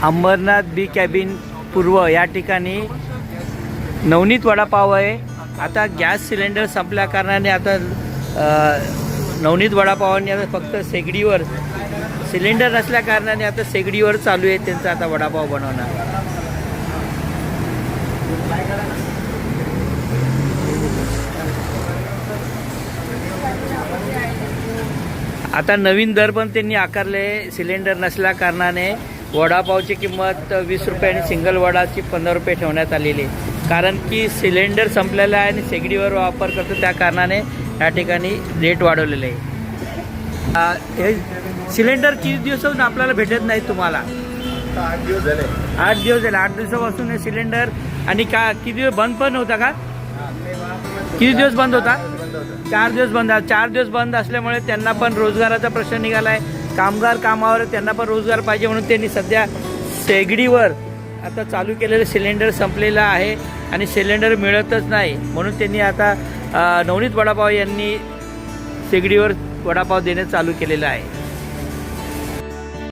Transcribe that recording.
अंबरनाथ बी cabin पूर्व या ठिकाणी नवनीत वडापाव आहे। आता गॅस सिलेंडर संपल्या कारणाने आता नवनीत वडापावांनी आता फक्त शेगडीवर सिलेंडर नसल्या कारणाने आता शेगडीवर चालू आहे त्यांचा आता वडापाव बनवणं। आता नवीन दर पण त्यांनी आकारले। सिलेंडर नसल्या कारणाने वडापावची किंमत 20 रुपये आणि सिंगल वडाची 15 रुपये ठेवण्यात आलेली आहे। कारण की सिलेंडर संपलेला आहे आणि शेगडीवर वापर करतो त्या कारणाने या ठिकाणी रेट वाढवलेले आहे। हे सिलेंडर किती दिवसापासून आपल्याला भेटत नाही तुम्हाला? 8 दिवस झाले। 8 दिवस झाले। 8 दिवसापासून हे सिलेंडर आणि का किती दिवस बंद पण होता का? किती दिवस बंद होता? 4 दिवस बंद। 4 दिवस बंद असल्यामुळे त्यांना पण रोजगाराचा प्रश्न निघाला आहे। कामगार कामावर, त्यांना पण रोजगार पाहिजे म्हणून त्यांनी सध्या शेगडीवर आता चालू केलेलं सिलेंडर संपलेलं आहे आणि सिलेंडर मिळतच नाही म्हणून त्यांनी आता नवनीत वडापाव यांनी शेगडीवर वडापाव देणं चालू केलेलं आहे।